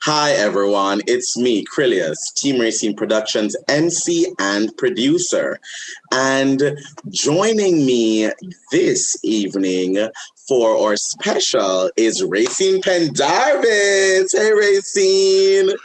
Hi everyone, it's me, Krylios, Team Rayceen Productions MC and producer. And joining me this evening for our special is Rayceen Pendarvis. Hey Rayceen.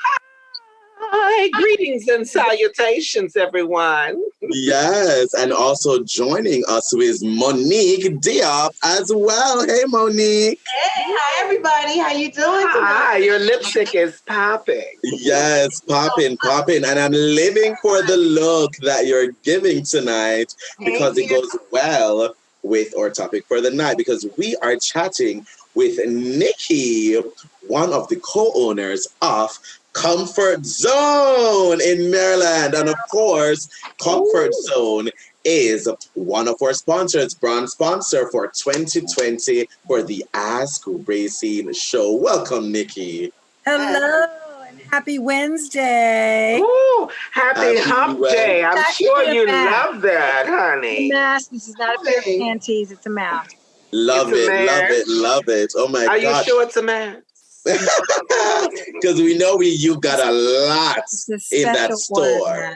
Hi, greetings and salutations, everyone. Yes, and also joining us is Monique Diop as well. Hey Monique. Hey, hi everybody. How you doing Hi, your lipstick is popping. Yes, popping. And I'm living for the look that you're giving tonight because it goes well with our topic for the night because we are chatting with Niqui, one of the co-owners of Comfort Zone in Maryland. And of course, Comfort Zone is one of our sponsors, brand sponsor for 2020 for the Ask Rayceen show. Welcome, Niqui. Hello and happy Wednesday. Ooh, happy hump day. I'm sure you love that, honey. Mask. This is not a pair of panties. It's a mask. Love it. Oh my God. Are you sure it's a mask? Because we know you got a lot in that store.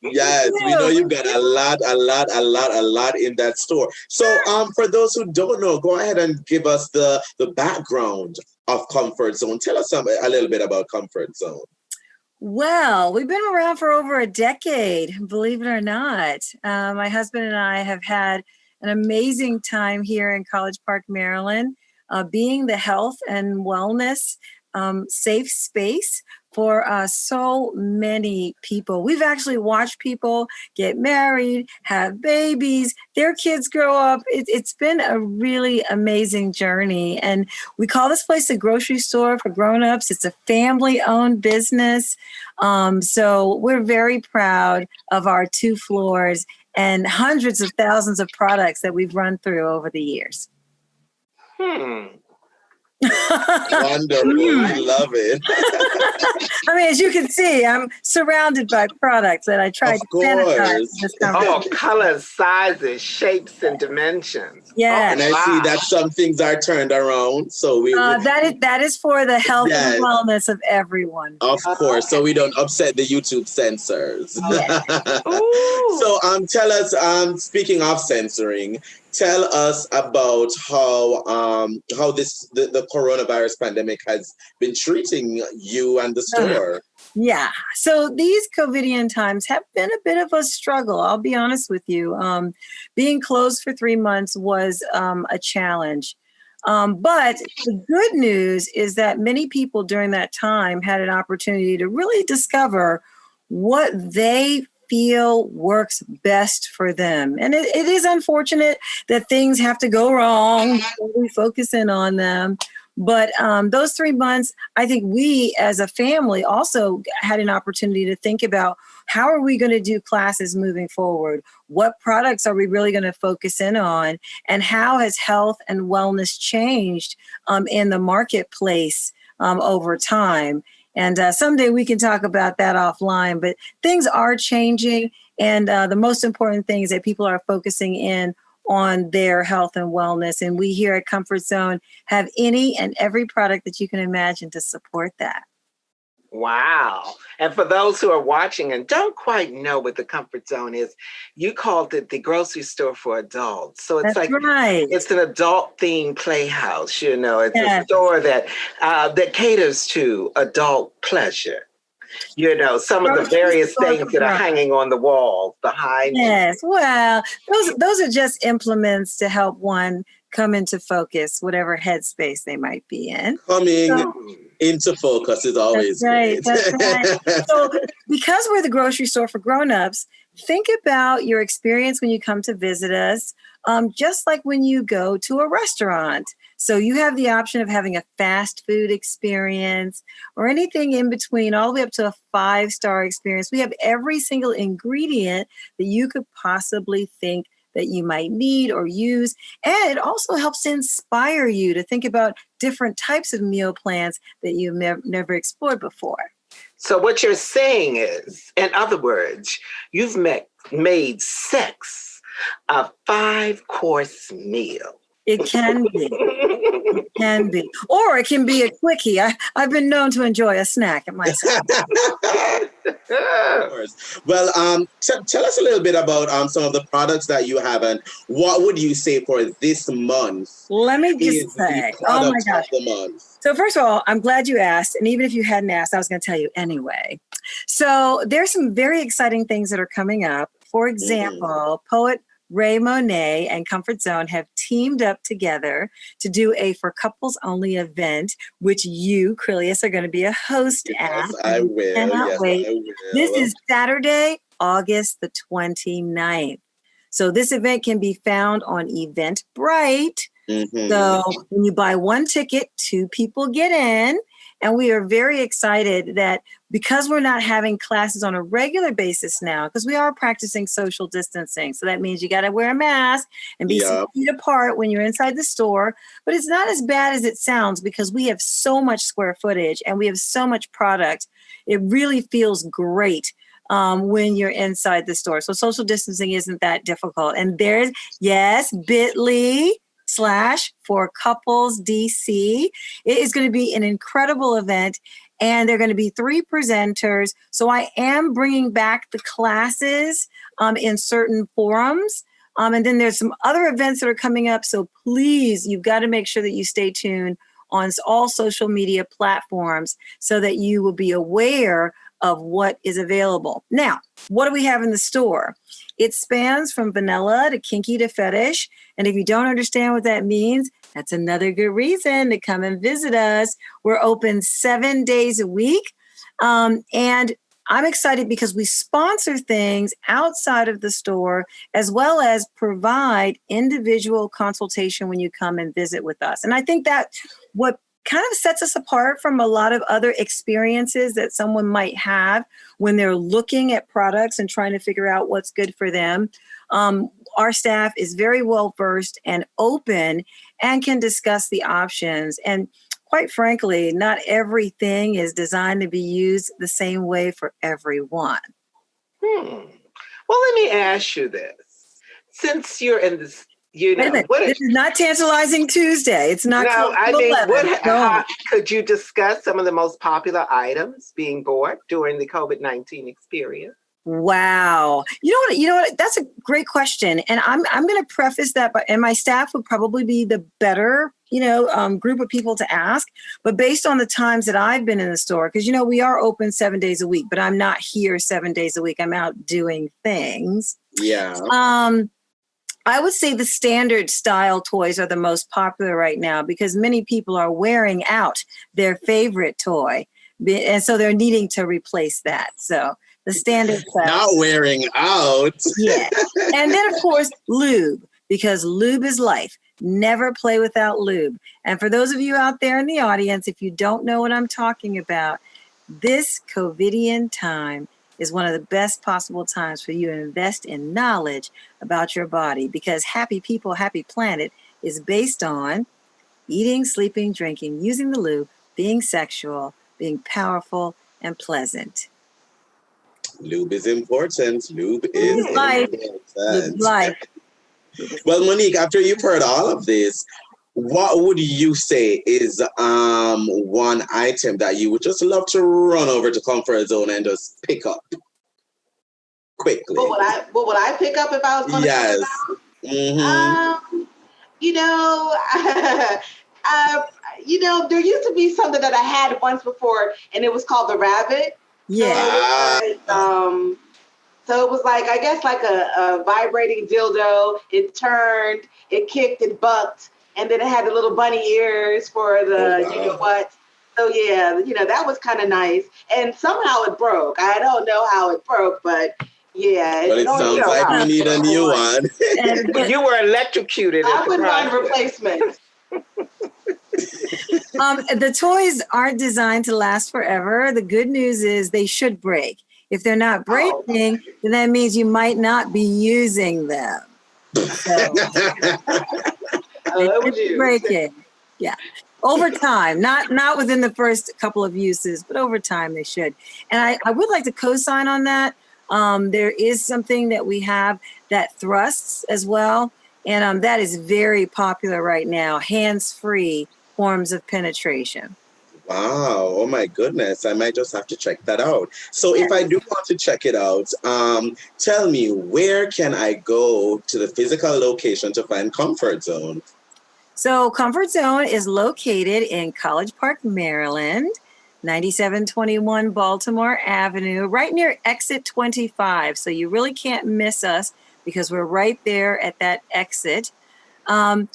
Yes, we know you got a lot in that store. So for those who don't know, go ahead and give us the background of Comfort Zone. Tell us a little bit about Comfort Zone. Well, we've been around for over a decade, believe it or not. My husband and I have had an amazing time here in College Park, Maryland, being the health and wellness safe space for so many people. We've actually watched people get married, have babies, their kids grow up. It's been a really amazing journey. And we call this place a grocery store for grown-ups. It's a family-owned business. So we're very proud of our 2 floors and hundreds of thousands of products that we've run through over the years. Wonderful. We love it. I mean, as you can see, I'm surrounded by products that I tried to sanitize this Oh, colors, sizes, shapes, and dimensions. Yeah. And I see that some things are turned around. So that is for the health and wellness of everyone. Of course. So we don't upset the YouTube censors. So tell us, speaking of censoring, tell us about how the coronavirus pandemic has been treating you and the store. Yeah. So these COVIDian times have been a bit of a struggle. I'll be honest with you. Being closed for 3 months was a challenge. But the good news is that many people during that time had an opportunity to really discover what they feel works best for them. And it is unfortunate that things have to go wrong before we focus in on them. But those 3 months, I think we as a family also had an opportunity to think about how are we going to do classes moving forward? What products are we really going to focus in on? And how has health and wellness changed in the marketplace over time? And someday we can talk about that offline, but things are changing. And the most important thing is that people are focusing in on their health and wellness. And we here at Comfort Zone have any and every product that you can imagine to support that. Wow. And for those who are watching and don't quite know what the Comfort Zone is, you called it the grocery store for adults. So it's it's an adult themed playhouse, you know. It's a store that caters to adult pleasure. You know, some of the various things that are hanging on the walls behind you. Yes, well, those are just implements to help one come into focus, whatever headspace they might be in. Into focus is always great. That's right. So because we're the grocery store for grown-ups, think about your experience when you come to visit us, just like when you go to a restaurant. So you have the option of having a fast food experience or anything in between, all the way up to a 5-star experience. We have every single ingredient that you could possibly think that you might need or use. And it also helps to inspire you to think about different types of meal plans that you've never explored before. So what you're saying is, in other words, you've made sex a 5-course meal. It can be. It can be. Or it can be a quickie. I've been known to enjoy a snack at myself. Of course. Well, tell us a little bit about some of the products that you have, and what would you say for this month? Let me just say, oh my gosh. Of the month? So first of all, I'm glad you asked. And even if you hadn't asked, I was going to tell you anyway. So there's some very exciting things that are coming up. For example, poet Ray Monet and Comfort Zone have teamed up together to do a For Couples Only event, which you, Krylios, are going to be a host at. I will. Cannot wait. I will. This is Saturday, August the 29th. So this event can be found on Eventbrite. So when you buy one ticket, 2 people get in. And we are very excited that because we're not having classes on a regular basis now, because we are practicing social distancing. So that means you got to wear a mask and be 6 feet apart when you're inside the store. But it's not as bad as it sounds because we have so much square footage and we have so much product. It really feels great when you're inside the store. So social distancing isn't that difficult. And there's, bit.ly/forcouplesdc. It is going to be an incredible event, and there are going to be 3 presenters. So I am bringing back the classes in certain forums. And then there's some other events that are coming up. So please, you've got to make sure that you stay tuned on all social media platforms so that you will be aware of what is available. Now, what do we have in the store? It spans from vanilla to kinky to fetish. And if you don't understand what that means, that's another good reason to come and visit us. We're open 7 days a week. And I'm excited because we sponsor things outside of the store, as well as provide individual consultation when you come and visit with us. And I think that what kind of sets us apart from a lot of other experiences that someone might have when they're looking at products and trying to figure out what's good for them. Our staff is very well versed and open and can discuss the options. And quite frankly, not everything is designed to be used the same way for everyone. Well, let me ask you this. Since you're in this, this is not Tantalizing Tuesday. It's not. No, I mean, could you discuss some of the most popular items being bought during the COVID-19 experience? Wow. You know what? That's a great question. And I'm going to preface that, and my staff would probably be the better, group of people to ask. But based on the times that I've been in the store, because, we are open 7 days a week, but I'm not here 7 days a week. I'm out doing things. Yeah. I would say the standard style toys are the most popular right now because many people are wearing out their favorite toy. And so they're needing to replace that. So the standard style. Not wearing out. Yeah. And then, of course, lube, because lube is life. Never play without lube. And for those of you out there in the audience, if you don't know what I'm talking about, this COVIDian time is one of the best possible times for you to invest in knowledge about your body, because Happy People, Happy Planet is based on eating, sleeping, drinking, using the lube, being sexual, being powerful, and pleasant. Lube is important. Lube is life. Lube is life. Well, Monique, after you've heard all of this, what would you say is one item that you would just love to run over to Comfort Zone and just pick up quickly? What would I pick up if I was going to pick up? There used to be something that I had once before, and it was called the Rabbit. Yeah. So it was like, I guess, like a vibrating dildo. It turned, it kicked, it bucked. And then it had the little bunny ears for the, you know what. So, yeah, that was kind of nice. And somehow it broke. I don't know how it broke, but, yeah. Well, it sounds like we need a new one. You were electrocuted. I wouldn't mind replacement. The toys aren't designed to last forever. The good news is they should break. If they're not breaking, then that means you might not be using them. So. Breaking, yeah. Over time, not within the first couple of uses, but over time they should. And I would like to co-sign on that. There is something that we have that thrusts as well. And that is very popular right now, hands-free forms of penetration. Wow. Oh my goodness. I might just have to check that out. So if I do want to check it out, tell me, where can I go to the physical location to find Comfort Zone? So Comfort Zone is located in College Park, Maryland, 9721 Baltimore Avenue, right near exit 25. So you really can't miss us because we're right there at that exit. Then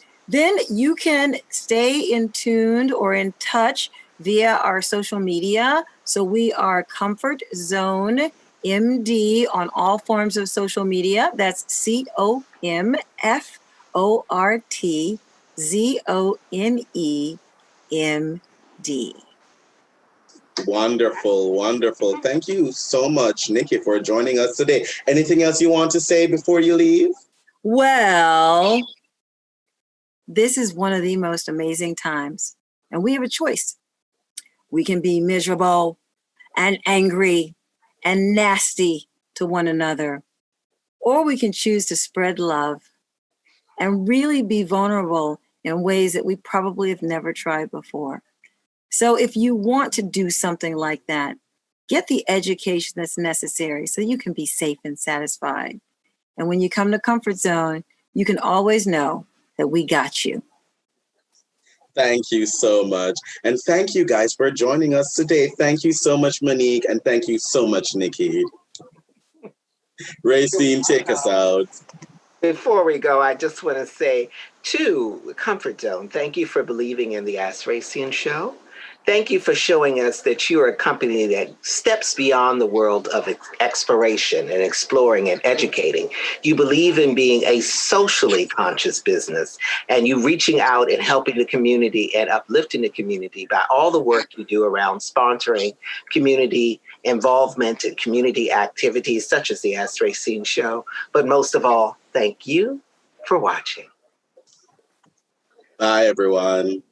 you can stay in tuned or in touch via our social media. So we are Comfort Zone MD on all forms of social media. That's COMFORTZONEMD. Wonderful, wonderful. Thank you so much, Niqui, for joining us today. Anything else you want to say before you leave? Well, this is one of the most amazing times, and we have a choice. We can be miserable and angry and nasty to one another, or we can choose to spread love and really be vulnerable in ways that we probably have never tried before. So if you want to do something like that, get the education that's necessary so you can be safe and satisfied. And when you come to Comfort Zone, you can always know that we got you. Thank you so much. And thank you guys for joining us today. Thank you so much, Monique. And thank you so much, Niqui. Rayceen, take us out. Before we go, I just want to say to Comfort Zone, thank you for believing in the Ask Rayceen show. Thank you for showing us that you're a company that steps beyond the world of exploration and exploring and educating. You believe in being a socially conscious business, and you reaching out and helping the community and uplifting the community by all the work you do around sponsoring community involvement and community activities such as the Ask Rayceen show. But most of all, thank you for watching. Bye, everyone.